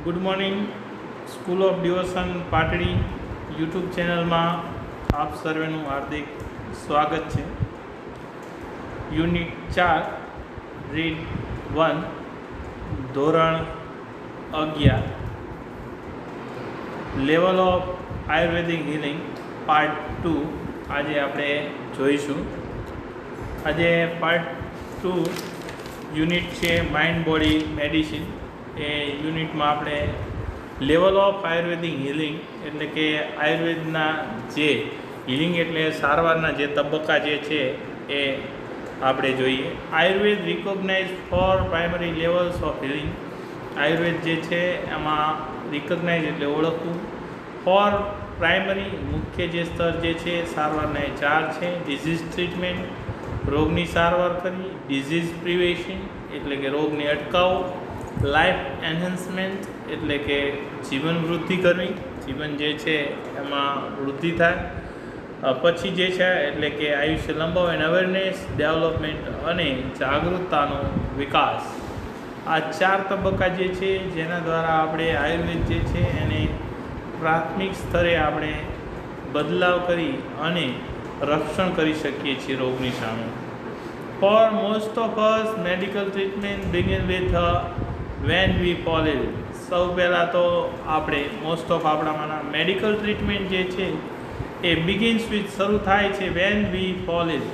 Good morning. School of devotion Patdi YouTube ચેનલમાં આપ સર્વેનું હાર્દિક સ્વાગત છે. યુનિટ 4 રીડ 1 ધોરણ 11 level of Ayurvedic healing part 2 આજે આપણે જોઈશું. આજે પાર્ટ 2 યુનિટ છે માઇન્ડ બોડી મેડિસિન. એ યુનિટમાં આપણે લેવલ ઓફ આયુર્વેદિક હિલિંગ એટલે કે આયુર્વેદના જે હિલિંગ એટલે સારવારના જે તબક્કા જે છે એ આપણે જોઈએ. Ayurveda recognize four primary levels of healing. Ayurveda જે છે એમાં રિકોગ્નાઇઝ એટલે ઓળખવું. ફોર પ્રાઇમરી મુખ્ય જે સ્તર જે છે સારવારના એ 4 છે. ડિઝીઝ ટ્રીટમેન્ટ રોગની સારવાર કરવી. ડિઝીઝ પ્રિવેશન એટલે કે રોગને અટકાવવો. લાઈફ એન્હાન્સમેન્ટ એટલે કે જીવન વૃદ્ધિ કરવી, જીવન જે છે એમાં વૃદ્ધિ થાય. પછી જે છે એટલે કે આયુષ્ય લંબાવો એન્ડ અવેરનેસ ડેવલપમેન્ટ અને જાગૃતતાનો વિકાસ. આ 4 તબક્કા જે છે જેના દ્વારા આપણે આયુર્વેદ જે છે એને પ્રાથમિક સ્તરે આપણે બદલાવ કરી અને રક્ષણ કરી શકીએ છીએ રોગની સામે. For most of us medical treatment begin with when we fall ill. સૌ પહેલાં તો આપણે મોસ્ટ ઓફ આપણામાંના મેડિકલ ટ્રીટમેન્ટ જે છે એ બિગિન્સ વિથ શરૂ થાય છે વેન વી ફોલ ઇલ.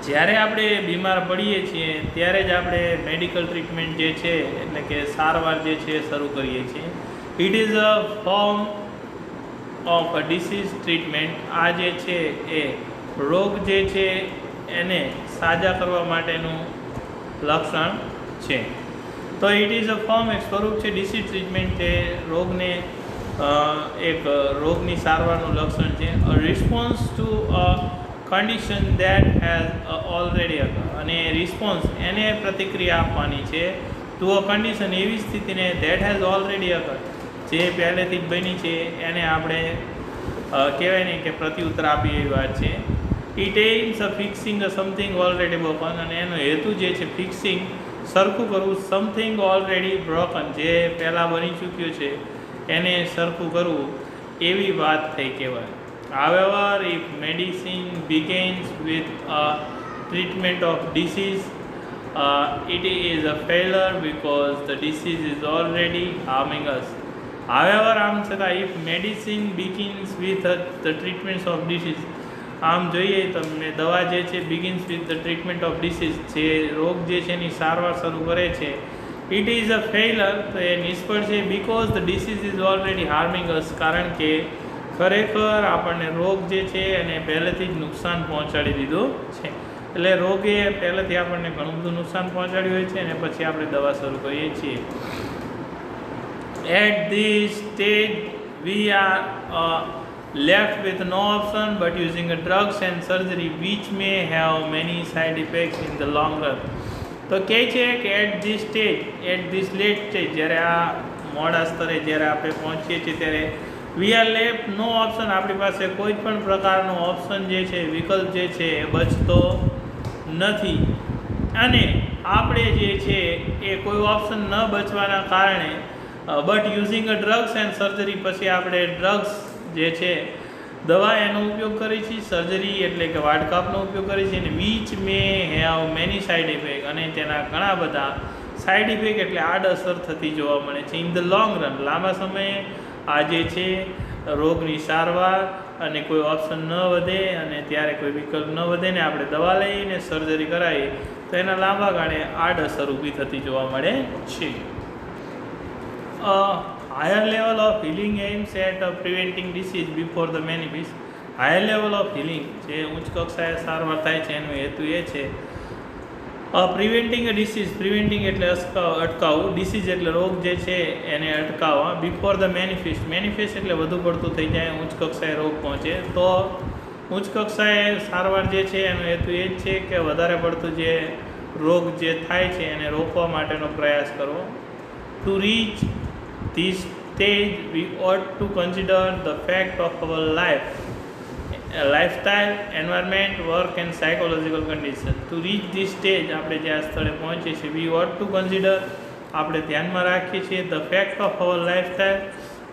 જ્યારે આપણે બીમાર પડીએ છીએ ત્યારે જ આપણે મેડિકલ ટ્રીટમેન્ટ જે છે એટલે કે સારવાર જે છે એ શરૂ કરીએ છીએ. It is a form of a disease treatment. આ જે છે એ રોગ જે છે એને સાજા કરવા માટેનું લક્ષણ છે. તો ઇટ ઇઝ અ ફોર્મ એક સ્વરૂપ છે ડિસીઝ ટ્રીટમેન્ટ તે રોગને એક રોગની સારવારનું લક્ષણ છે. A response to a condition that has already occur. અને રિસ્પોન્સ એને પ્રતિક્રિયા આપવાની છે ટુ અ કન્ડિશન એવી સ્થિતિને દેટ હેઝ ઓલરેડી અકર જે પહેલેથી જ બની છે એને આપણે કહેવાય ને કે પ્રત્યુત્તર આપીએ એવી વાત છે. It aims a fixing a something already broken. અને એનો હેતુ જે છે ફિક્સિંગ સરખું કરવું. સમથિંગ ઓલરેડી બ્રોકન જે પહેલાં બની ચૂક્યું છે એને સરખું કરવું એવી વાત થઈ કહેવાય. However, if medicine begins with a treatment of disease, it is a failure because the disease is already harming us. However, આમ છતાં if medicine begins with the treatments of disease, આમ જોઈએ તમને દવા જે છે begins with the treatment of disease જે રોગ જે છે એની સારવાર શરૂ કરે છે, it is a failure તો એ નિષ્ફળ છે. because the disease is already harming us કારણ કે ખરેખર આપણને રોગ જે છે એને પહેલેથી જ નુકસાન પહોંચાડી દીધું છે. એટલે રોગે પહેલેથી આપણને ઘણું બધું નુકસાન પહોંચાડ્યું હોય છે અને પછી આપણે દવા શરૂ કરીએ છીએ. At this stage we are left with no option but using a drugs and surgery which may have many side effects in the long run. તો કહે છે કે at this stage at this late stage જ્યારે આ મોડા સ્તરે જ્યારે આપણે પહોંચીએ છીએ ત્યારે we are left no option. આપણી પાસે કોઈ પણ પ્રકારનો ઓપ્શન જે છે વિકલ્પ જે છે એ બચતો નથી. અને આપણે જે છે એ કોઈ ઓપ્શન ન બચવાના કારણે but using a drugs and surgery પછી આપણે ડ્રગ્સ જે છે દવા એનો ઉપયોગ કરીએ છીએ. સર્જરી એટલે કે વાડકાપનો ઉપયોગ કરીએ છીએ. અને witch May have many side effect અને તેના ઘણા બધા સાઇડ ઇફેક્ટ એટલે આડઅસર થતી જોવા મળે છે. ઇન ધ લોંગ રન લાંબા સમયે આ જે છે રોગની સારવાર અને કોઈ ઓપ્શન ન વધે અને ત્યારે કોઈ વિકલ્પ ન વધે ને આપણે દવા લઈને સર્જરી કરાવીએ તો એના લાંબા ગાળે આડઅસર ઊભી થતી જોવા મળે છે. Higher level of healing aims at preventing disease before the manifest. Higher level of healing જે ઉચ્ચ કક્ષાએ સારવાર થાય છે એનો હેતુ એ છે પ્રિવેન્ટિંગ અ ડિસીઝ. પ્રિવેન્ટિંગ એટલે અટકાવવું. ડિસીઝ એટલે રોગ જે છે એને અટકાવવા. Before the manifest. મેનિફેસ્ટ એટલે વધુ પડતું થઈ જાય, ઉચ્ચ કક્ષાએ રોગ પહોંચે. તો ઉચ્ચ કક્ષાએ સારવાર જે છે એનો હેતુ એ જ છે કે વધારે પડતું જે રોગ જે થાય છે એને રોકવા માટેનો પ્રયાસ કરવો. To reach this stage we ought to consider the fact of our lifestyle, environment, work and psychological condition. To reach this stage આપણે જે આ સ્થળે પહોંચીએ છીએ we ought to consider આપણે ધ્યાનમાં રાખીએ છીએ. The fact of our lifestyle,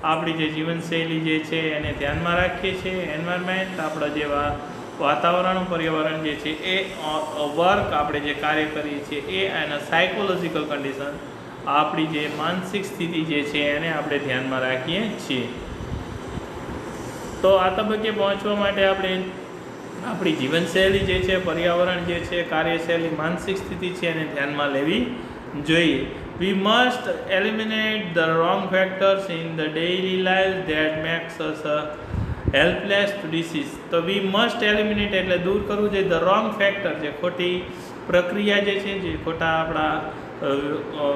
આપણી જે જીવનશૈલી જે છે એને ધ્યાનમાં રાખીએ છીએ. એન્વાયરમેન્ટ, આપણા જેવા વાતાવરણ પર્યાવરણ જે છે એ, વર્ક આપણે જે કાર્ય કરીએ છીએ એ, અને સાયકોલોજીકલ કન્ડિશન, આપણી જે માનસિક સ્થિતિ જે છે એને આપણે ધ્યાનમાં રાખીએ છીએ. તો આ તબક્કે પહોંચવા માટે આપણે આપણી જીવનશૈલી જે છે, પર્યાવરણ જે છે, કાર્યશૈલી, માનસિક સ્થિતિ છે એને ધ્યાનમાં લેવી જોઈએ. We must eliminate the wrong factors in the daily life that makes us helpless to disease. તો we must eliminate એટલે દૂર કરવું જોઈએ the wrong factor, જે ખોટી પ્રક્રિયા જે છે, જે ખોટા આપણા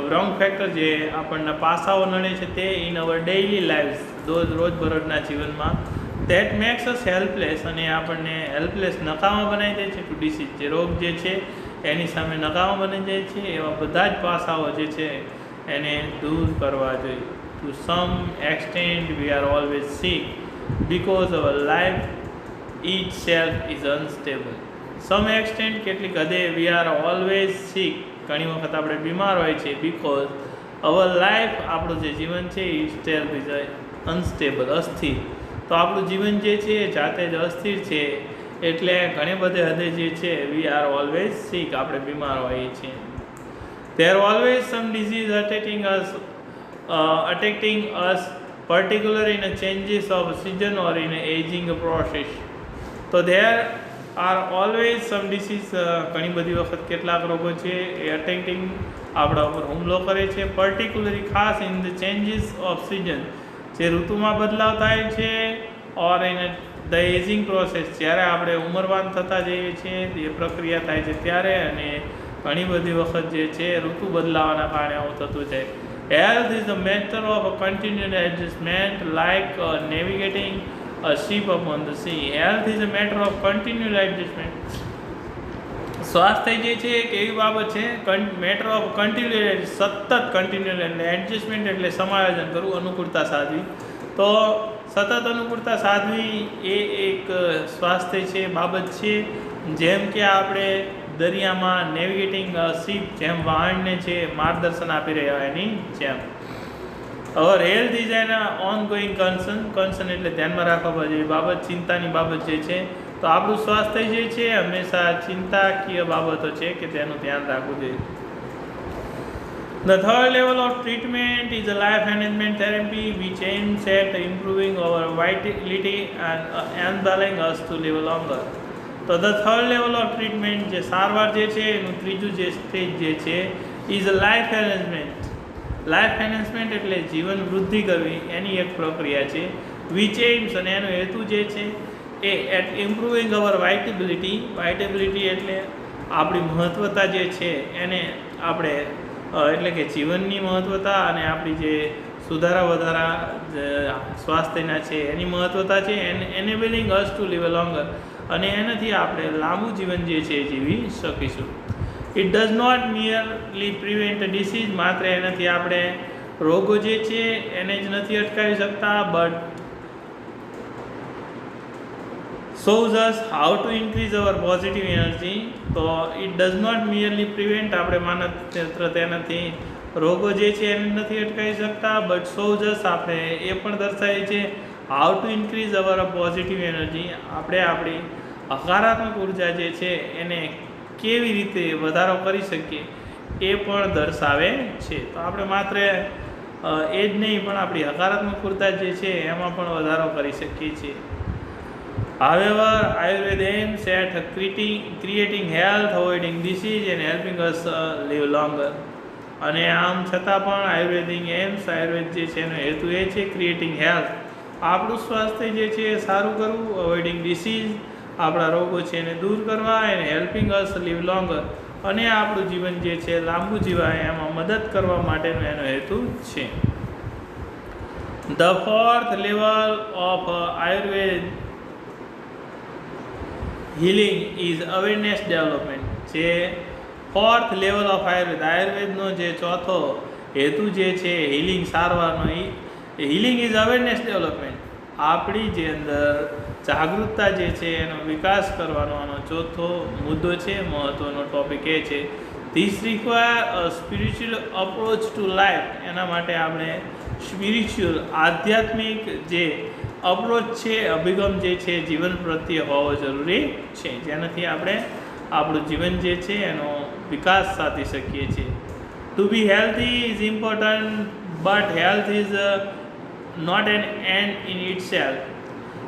wrong factor જે આપણને પાસાઓ નડે છે તે in our daily lives, રોજબરોજના જીવનમાં, that makes us helpless, અને આપણને હેલ્પલેસ, નકામા બનાવી દે છે, ટુ ડિસીઝ, જે રોગ જે છે એની સામે નકામા બની જાય છે. એવા બધા જ પાસાઓ જે છે એને દૂર કરવા જોઈએ. To some extent we are always sick because our life itself is unstable. Some extent, કેટલીક હદે, વી આર ઓલવેઝ sick, ઘણી વખત આપણે બીમાર હોય છે, બીકોઝ અવર લાઈફ, આપણું જે જીવન છે, itself is unstable, અસ્થિર. તો આપણું જીવન જે છે એ જાતે જ અસ્થિર છે, એટલે ઘણી બધી હદે જે છે વી આર ઓલવેઝ sick, આપણે બીમાર હોઈએ છીએ. There are always some disease attacking us, particularly in a changes of season or in a aging process. તો there are always some disease, ઘણી બધી વખત કેટલાક રોગો છે એ અટેકિંગ, આપણા ઉપર હુમલો કરે છે, પર્ટિક્યુલરલી ખાસ in the changes off season, જે ઋતુમાં બદલાવ થાય છે, or in the ageing process, જ્યારે આપણે ઉંમરવાન થતા જઈએ છીએ એ પ્રક્રિયા થાય છે ત્યારે, અને ઘણી બધી વખત જે છે ઋતુ બદલાવાના કારણે આવું થતું છે. Health is a matter of a કન્ટિન્યુઅલ adjustment, like navigating a ship upon the sea. Health is a matter of કન્ટિન્યુઅલ adjustment. સ્વાસ્થ્ય જે છે એક એવી બાબત છે, મેટર ઓફ કન્ટિન્યુઅલ, સતત કન્ટિન્યુઅલ, એટલે એડજસ્ટમેન્ટ એટલે સમાયોજન કરવું, અનુકૂળતા સાધવી. તો સતત અનુકૂળતા સાધવી એ એક સ્વાસ્થ્ય છે, બાબત છે. જેમ કે આપણે દરિયામાં નેવિગેટિંગ શિપ, જેમ વાહનને છે માર્ગદર્શન આપી રહ્યા હોય એની જેમ. અવર health is an on going concern એટલે ધ્યાનમાં રાખવા જેવી બાબત, ચિંતાની બાબત જે છે. તો આપણું સ્વાસ્થ્ય જે છે હંમેશા ચિંતાકીય બાબતો છે કે તેનું ધ્યાન રાખવું જોઈએ. The third level of treatment is a life management therapy which aims at improving our vitality and enabling us to live longer. તો the third level of treatment, જે સારવાર જે છે એનું ત્રીજું જે સ્ટેજ જે છે, is a life management. Life management એટલે જીવન વૃદ્ધિ કરવી, એની એક પ્રક્રિયા છે. which aims, અને એનો હેતુ જે છે એ એટ ઇમ્પ્રુવિંગ અવર વાઇટેબિલિટી. વાઇટેબિલિટી એટલે આપણી મહત્ત્વતા જે છે એને આપણે, એટલે કે જીવનની મહત્ત્વતા અને આપણી જે સુધારા વધારા સ્વાસ્થ્યના છે એની મહત્ત્વતા છે. એનેબલિંગ અસ ટુ લિવ લોંગર, અને એનાથી આપણે લાંબુ જીવન જે છે એ જીવી શકીશું. It does not merely prevent disease, માત્ર એનાથી આપણે રોગો જે છે એને જ નથી અટકાવી શકતા, but shows us how to increase our positive energy. તો it does not merely prevent, આપણે માત્ર તેનાથી રોગો જે છે એને નથી અટકાવી શકતા, બટ shows us, આપણે એ પણ દર્શાવે છે how to increase our positive energy, આપણે આપણી હકારાત્મક ઉર્જા જે છે એને કેવી રીતે વધારો કરી શકીએ એ પણ દર્શાવે છે. તો આપણે માત્ર એ જ નહીં પણ આપણી હકારાત્મક ઉર્જા જે છે એમાં પણ વધારો કરી શકીએ છીએ. However, Ayurveda aims at creating health, avoiding disease and helping us live longer. અને આમ છતાં પણ આયુર્વેદ જે છે એનો હેતુ એ છે ક્રિએટિંગ હેલ્થ, આપણું સ્વાસ્થ્ય જે છે એ સારું કરવું, અવોઇડિંગ ડિસીઝ, આપણા રોગો છે એને દૂર કરવા, એને હેલ્પિંગ અસ લીવ લોંગર, અને આપણું જીવન જે છે લાંબુ જીવાય એમાં મદદ કરવા માટેનો એનો હેતુ છે. The fourth level of Ayurveda healing is awareness development. જે ફોર્થ લેવલ ઓફ આયુર્વેદનો જે ચોથો હેતુ જે છે હીલિંગ, સારવારનો, હીલિંગ ઇઝ અવેરનેસ ડેવલપમેન્ટ. આપણી જે અંદર જાગૃતતા જે છે એનો વિકાસ કરવાનો આનો ચોથો મુદ્દો છે, મહત્ત્વનો ટૉપિક એ છે. This require a spiritual approach to life. એના માટે આપણે સ્પિરિચ્યુઅલ આધ્યાત્મિક જે અપ્રોચ છે, અભિગમ જે છે જીવન પ્રત્યે હોવો જરૂરી છે, જેનાથી આપણે આપણું જીવન જે છે એનો વિકાસ સાધી શકીએ છીએ. To be healthy is important but health is not an end in itself.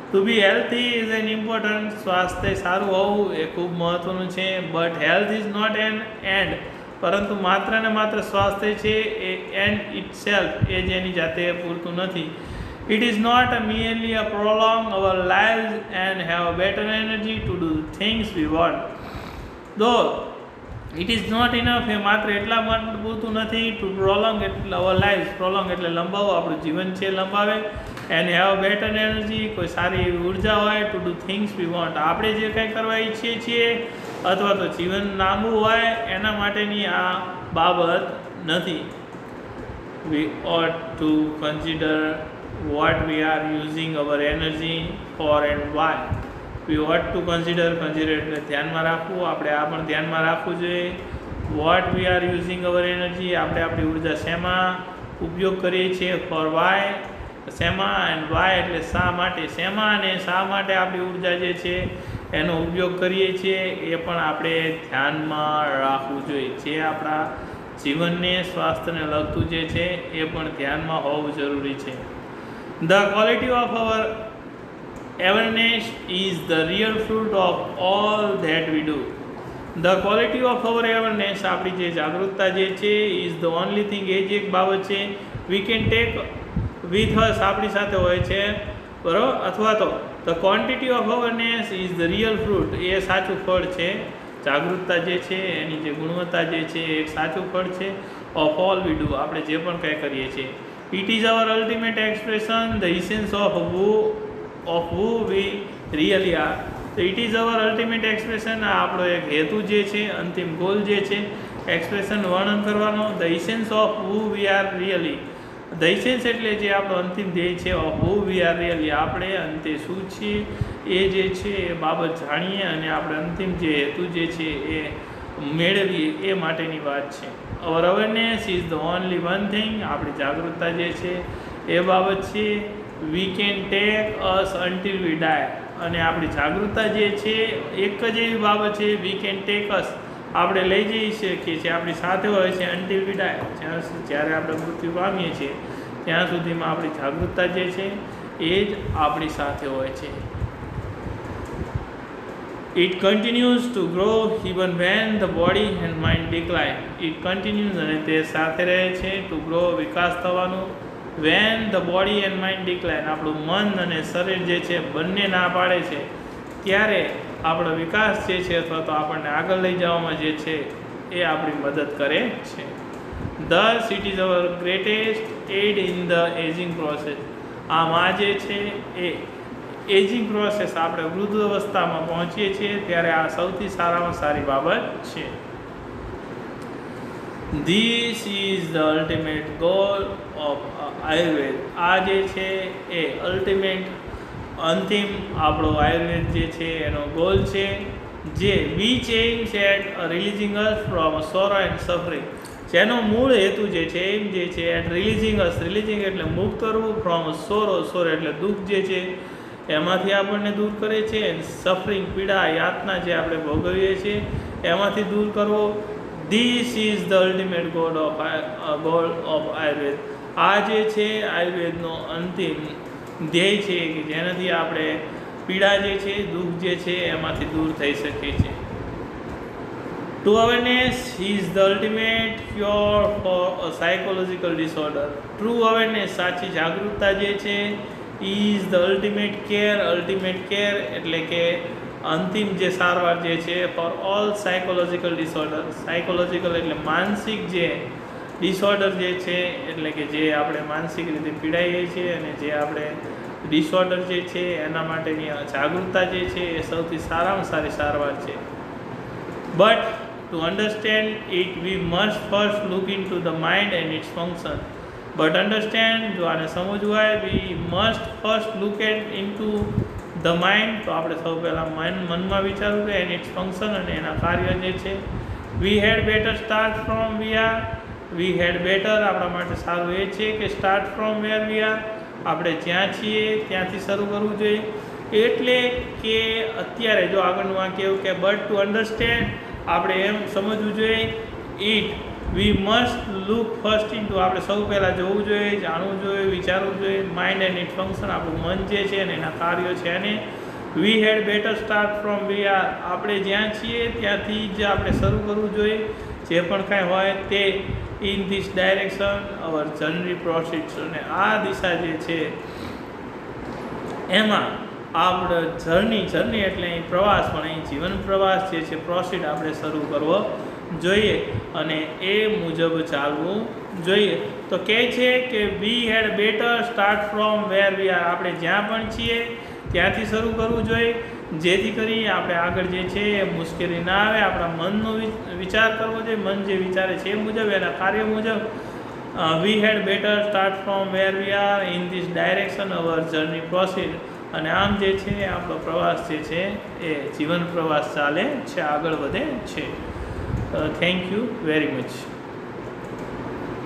To be healthy is an important, સ્વાસ્થ્ય સારું હોવું એ ખૂબ મહત્ત્વનું છે. But health is not an end, પરંતુ માત્ર ને માત્ર સ્વાસ્થ્ય છે એ એન્ડ ઇટ સેલ્ફ, એ જ એની જાતે પૂરતું નથી. It is not merely a prolong our lives and have better energy to do things we want. Though it is not enough, એ માત્ર એટલા માટે પૂરતું નથી. ટુ પ્રોલોંગ એટલે અવર લાઈફ, પ્રોલોંગ એટલે લંબાવો, આપણું જીવન છે લંબાવે. એન્ડ હેવ બેટર એનર્જી, કોઈ સારી એવી ઉર્જા હોય. To do things we want, આપણે જે કંઈ કરવા ઈચ્છીએ છીએ અથવા તો જીવન લાંબુ હોય એના માટેની આ બાબત નથી. વી ought to consider what we are using our energy for and why. We ought to consider એટલે ધ્યાનમાં રાખવું, આપણે આ પણ ધ્યાનમાં રાખવું જોઈએ. What we are using our energy, આપણે આપણી ઉર્જા શેમાં ઉપયોગ કરીએ છીએ. ફોર વાય, શેમાં, એન્ડ વાય એટલે શા માટે. શેમાં અને શા માટે આપણી ઉર્જા જે છે એનો ઉપયોગ કરીએ છીએ એ પણ આપણે ધ્યાનમાં રાખવું જોઈએ. જે આપણા જીવનને, સ્વાસ્થ્યને લગતું જે છે એ પણ ધ્યાનમાં હોવું જરૂરી છે. The quality of our awareness is the real fruit of all that we do. The quality of our awareness, આપણી જે જાગૃતતા જે છે, is the only thing, એ જ એક બાબત છે we can take with us, આપણી સાથે હોય છે, બરાબર. અથવા તો the quantity of awareness is the real fruit, એ સાચું ફળ છે. જાગૃતતા જે છે એની જે ગુણવત્તા જે છે એ એક સાચું ફળ છે. of all we do, આપણે જે પણ કંઈ કરીએ છીએ. It is our ultimate expression, the essence of who we really are. So it is our ultimate expression, આ આપણો એક હેતુ જે છે, અંતિમ ગોલ જે છે, એક્સપ્રેશન વર્ણન કરવાનો. the essence of who we are really, the essence એટલે જે આપણો અંતિમ ધ્યેય છે, of who we are really, આપણે અંતે શું છીએ એ જે છે એ બાબત જાણીએ અને આપણે અંતિમ જે હેતુ જે છે એ મેળવીએ એ માટેની વાત છે. Our awareness is the only one thing, આપણી જાગૃતતા જે છે એ બાબત છે. We can take us until we die, અને આપણી જાગૃતતા જે છે એક જ એવી બાબત છે, વી કેન ટેક અસ, આપણે લઈ જઈ શકીએ છીએ, આપણી સાથે હોય છે અન્ટિલ વી ડાય, જ્યારે આપણે મૃત્યુ પામીએ છીએ ત્યાં સુધીમાં આપણી જાગૃતતા જે છે એ જ આપણી સાથે હોય છે. It continues to grow even when the body and mind decline. It continues, અને તે સાથે રહે છે, to grow, વિકાસ થવાનું, when the body and mind decline, આપણું મન અને શરીર જે છે બંને ના પાડે છે ત્યારે આપણો વિકાસ જે છે અથવા તો આપણને આગળ લઈ જવામાં જે છે એ આપણી મદદ કરે છે. Thus it is our greatest aid in the aging process. આમ આ જે છે એ એજિંગ પ્રોસેસ, આપણે વૃદ્ધ અવસ્થામાં પહોંચીએ છીએ ત્યારે આ સૌથી સારામાં સારી બાબત છે. This is the ultimate goal of Ayurveda. આ જે છે એ અલ્ટિમેટ, અંતિમ આપણો આયુર્વેદ જે છે એનો ગોલ છે, જે which aims at releasing us from sorrow and suffering, જેનો મૂળ હેતુ જે છે એમ જે છે એટ રિલીઝિંગ અસ, રિલીઝિંગ એટલે મુક્ત કરવું, ફ્રોમ સોરો, સોરો એટલે દુઃખ જે છે એમાંથી આપણને દૂર કરે છે, સફરિંગ પીડા, યાતના જે આપણે ભોગવીએ છીએ એમાંથી દૂર કરવો. This is the ultimate goal of Ayurveda. આ જે છે આયુર્વેદનો અંતિમ ધ્યેય છે કે જેનાથી આપણે પીડા જે છે, દુઃખ જે છે એમાંથી દૂર થઈ શકીએ છીએ. True awareness is the ultimate cure for a psychological disorder. True awareness, સાચી જાગૃતતા જે છે, is the ultimate care એટલે કે અંતિમ જે સારવાર જે છે for all psychological disorder. Psychological એટલે માનસિક જે ડિસઓર્ડર જે છે, એટલે કે જે આપણે માનસિક રીતે પીડાઈએ છીએ અને જે આપણે ડિસઓર્ડર જે છે એના માટેની જાગૃતતા જે છે એ સૌથી સારામાં સારી સારવાર છે. But to understand it we must first look into the mind and its function. But understand, જો આને સમજવું હોય, we must first look into the mind, તો આપણે સૌ પહેલાં મનમાં વિચારવું કે એની ફંક્શન અને એના કાર્ય જે છે we had better start from we are. We had better આપણા માટે સારું એ છે કે start from where we are, આપણે જ્યાં છીએ ત્યાંથી શરૂ કરવું જોઈએ. એટલે કે અત્યારે જો આગળનું આ કેવું કે બટ ટુ અન્ડરસ્ટેન્ડ આપણે એમ સમજવું જોઈએ. It we must look first into, આપણે સૌ પહેલાં જોવું જોઈએ, જાણવું જોઈએ, વિચારવું જોઈએ. માઇન્ડ એન્ડ ઇટ ફંક્શન, આપણું મન જે છે ને એના કાર્યો છે એને. We had better start from we are, આપણે જ્યાં છીએ ત્યાંથી જ આપણે શરૂ કરવું જોઈએ. જે પણ કાંઈ હોય તે in this direction our journey proceeds, અને આ દિશા જે છે એમાં આપણે જર્ની એટલે અહીં પ્રવાસ, પણ અહીં જીવન પ્રવાસ જે છે પ્રોસીડ આપણે શરૂ કરવો જોઈએ અને એ મુજબ ચાલવું જોઈએ. તો કહે છે કે we had better start from where we are, આપણે જ્યાં પણ છીએ ત્યાંથી શરૂ કરવું જોઈએ, જેથી કરી આપણે આગળ જે છે એ મુશ્કેલી ના આવે. આપણા મનનો વિચાર કરવો જોઈએ, મન જે વિચારે છે એ મુજબ, એના કાર્ય મુજબ. We had better start from where we are in this direction our journey proceed, અને આમ જે છે આપણો પ્રવાસ જે છે એ જીવન પ્રવાસ ચાલે છે, આગળ વધે છે. Thank you very much.